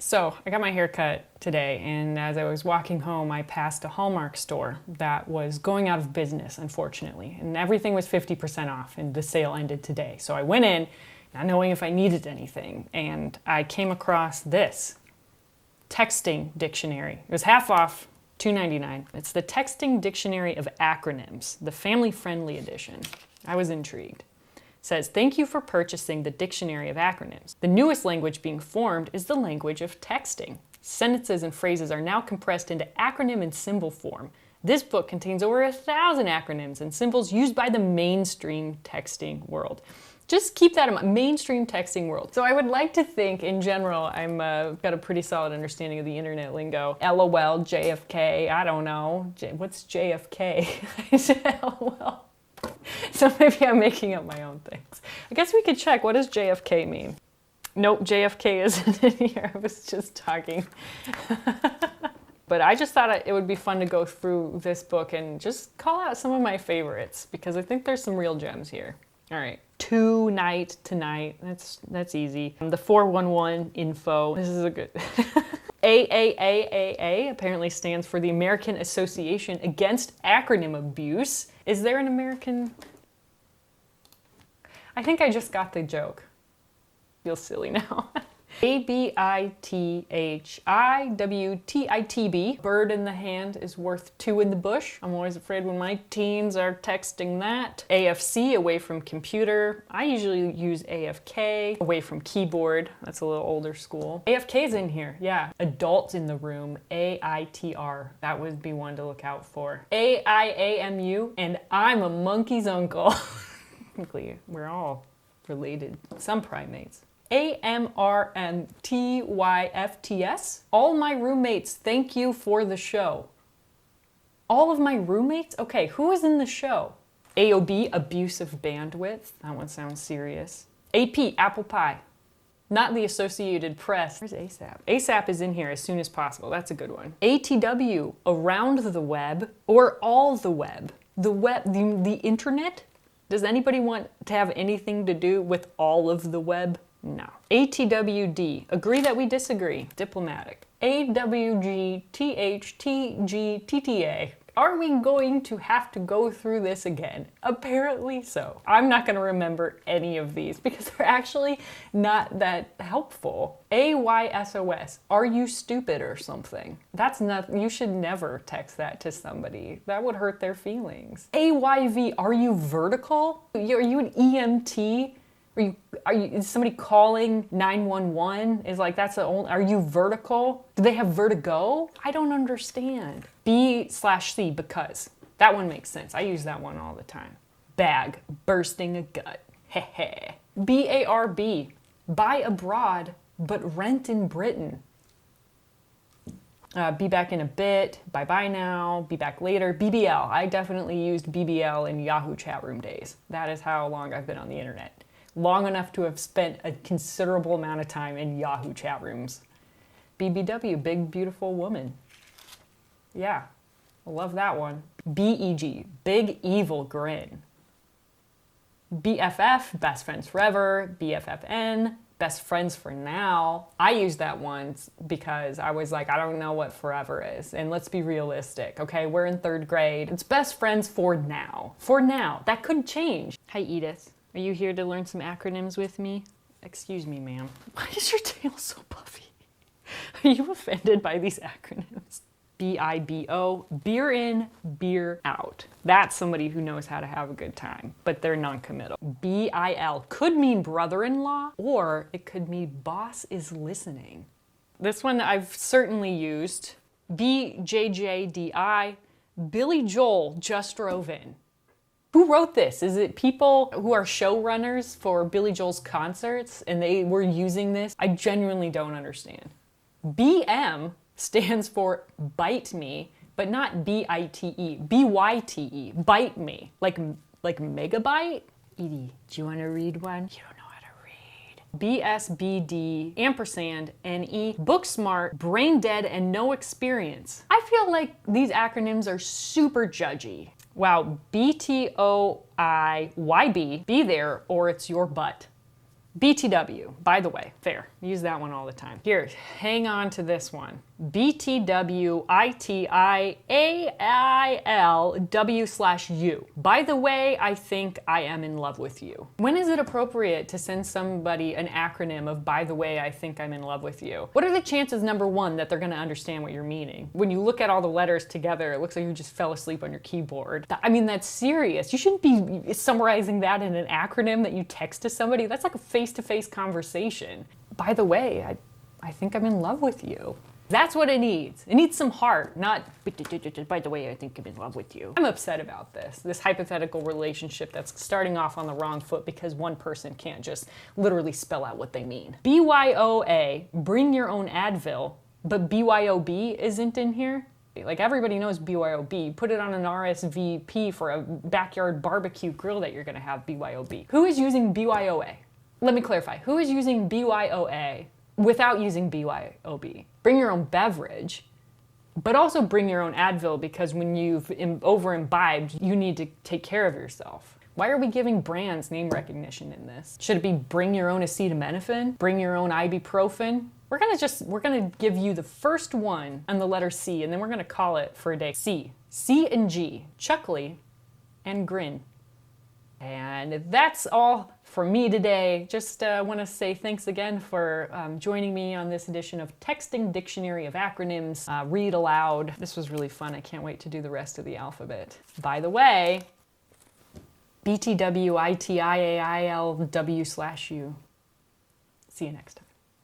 So I got my hair cut today, and as I was walking home, I passed a Hallmark store that was going out of business, unfortunately, and everything was 50% off, and the sale ended today. So I went in, not knowing if I needed anything, and I came across this texting dictionary. It was half off, $2.99. It's the Texting Dictionary of Acronyms, the family-friendly edition. I was intrigued. Says, thank you for purchasing the Dictionary of Acronyms. The newest language being formed is the language of texting. Sentences and phrases are now compressed into acronym and symbol form. This book contains over 1,000 acronyms and symbols used by the mainstream texting world. Just keep that in mind, mainstream texting world. So I would like to think, in general, I'm got a pretty solid understanding of the internet lingo. LOL, JFK, I don't know. What's JFK? I said LOL. So maybe I'm making up my own things. I guess we could check, what does JFK mean? Nope, JFK isn't in here. I was just talking. But I just thought it would be fun to go through this book and just call out some of my favorites, because I think there's some real gems here. All right, tonight, that's easy. The 411 info, this is a good. AAAAA apparently stands for the American Association Against Acronym Abuse. Is there an American? I think I just got the joke. Feel silly now. ABITHIWTITB. Bird in the hand is worth two in the bush. I'm always afraid when my teens are texting that. AFC, away from computer. I usually use AFK, away from keyboard. That's a little older school. AFK's in here, yeah. Adults in the room, AITR. That would be one to look out for. AIAMU, and I'm a monkey's uncle. Technically, we're all related. Some primates. AMRNTYFTS. All my roommates, thank you for the show. All of my roommates? Okay, who is in the show? AOB, abusive bandwidth. That one sounds serious. AP, apple pie. Not the Associated Press. Where's ASAP? ASAP is in here as soon as possible. That's a good one. ATW, around the web or all the web. The web, the internet? Does anybody want to have anything to do with all of the web? No. ATWD, agree that we disagree. Diplomatic. AWGTHTGTTA. Are we going to have to go through this again? Apparently so. I'm not going to remember any of these because they're actually not that helpful. AYSOS, are you stupid or something? That's not, you should never text that to somebody. That would hurt their feelings. AYV, are you vertical? Are you an EMT? Is somebody calling 911? Is like, that's the only, are you vertical? Do they have vertigo? I don't understand. B/C, because. That one makes sense. I use that one all the time. Bag, bursting a gut. Heh. BARB, buy abroad, but rent in Britain. Be back in a bit, bye-bye now, be back later. BBL, I definitely used BBL in Yahoo chat room days. That is how long I've been on the internet. Long enough to have spent a considerable amount of time in Yahoo chat rooms. BBW, big beautiful woman. Yeah, I love that one. BEG, big evil grin. BFF, best friends forever. BFFN, best friends for now. I used that once because I was like, I don't know what forever is. And let's be realistic, okay? We're in 3rd grade. It's best friends for now. For now. That could change. Hi, Edith. Are you here to learn some acronyms with me? Excuse me, ma'am. Why is your tail so puffy? Are you offended by these acronyms? BIBO, beer in, beer out. That's somebody who knows how to have a good time, but they're non-committal. BIL could mean brother-in-law, or it could mean boss is listening. This one I've certainly used. BJJDI, Billy Joel just drove in. Who wrote this? Is it people who are showrunners for Billy Joel's concerts and they were using this? I genuinely don't understand. BM stands for bite me, but not BITE, BYTE, bite me, like megabyte? Edie, do you want to read one? You don't know how to read. BSBD, ampersand, NE, book smart, brain dead, and no experience. I feel like these acronyms are super judgy. Wow, BTOIYB, be there or it's your butt. BTW, by the way, fair. Use that one all the time. Here, hang on to this one. BTWITIAILW/you. By the way, I think I am in love with you. When is it appropriate to send somebody an acronym of by the way, I think I'm in love with you? What are the chances, number one, that they're gonna understand what you're meaning? When you look at all the letters together, it looks like you just fell asleep on your keyboard. I mean, that's serious. You shouldn't be summarizing that in an acronym that you text to somebody. That's like a face-to-face conversation. By the way, I think I'm in love with you. That's what it needs. It needs some heart, not, by the way, I think I'm in love with you. I'm upset about this hypothetical relationship that's starting off on the wrong foot because one person can't just literally spell out what they mean. BYOA, bring your own Advil, but BYOB isn't in here. Like, everybody knows BYOB. Put it on an RSVP for a backyard barbecue grill that you're gonna have, BYOB. Who is using BYOA? Let me clarify. Who is using BYOA without using BYOB? Bring your own beverage, but also bring your own Advil, because when you've over-imbibed, you need to take care of yourself. Why are we giving brands name recognition in this? Should it be bring your own acetaminophen? Bring your own ibuprofen? We're gonna give you the first one on the letter C, and then we're gonna call it for a day. C. C and G. Chuckly and grin. And that's all for me today. Just want to say thanks again for joining me on this edition of Texting Dictionary of Acronyms. Read aloud. This was really fun. I can't wait to do the rest of the alphabet. By the way, BTWITIAILW/you. See you next time.